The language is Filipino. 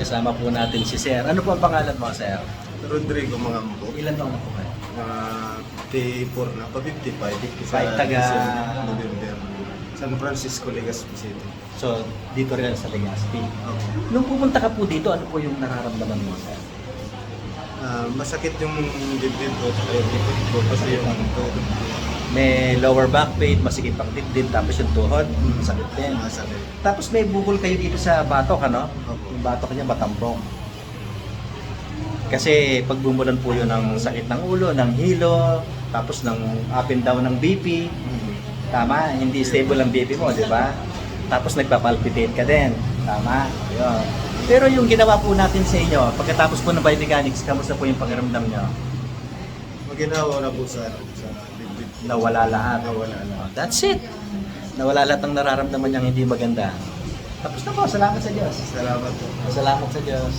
Kasama po natin si Sir. Ano po ang pangalan mo, Sir? Rodrigo Mangambo. Ilan taon na po kayo? T4 na pa 55 Ay, taga- December, November. San Francisco, Legazpi City. So, dito rin sa Legazpi. Okay. Nung pupunta ka po dito, ano po yung nararamdaman mo, Sir? Masakit yung dibdib ko at yung likod ko kasi yung tuhod ko. May lower back pain, masikip ang dibdib, tapos yung tuhod, masakit din. Masakit. Tapos may bukol kayo dito sa batok, ano? Opo. Yung batok niya matambong. Kasi pag bumulan po yun ng sakit ng ulo, ng hilo, tapos ng up and down ng BP, tama, hindi stable ang BP mo, di ba? Tapos nagpapalpitate ka din, tama, yun. Pero yung ginawa po natin sa inyo, pagkatapos po ng biomechanics, kamusta po yung pakiramdam nyo? Maginawa na po sa dibdib. Nawala lahat. Nawala na. That's it. Nawala lahat ng nararamdaman niyang hindi maganda. Tapos na po, salamat sa Diyos. Salamat po. Salamat sa Diyos.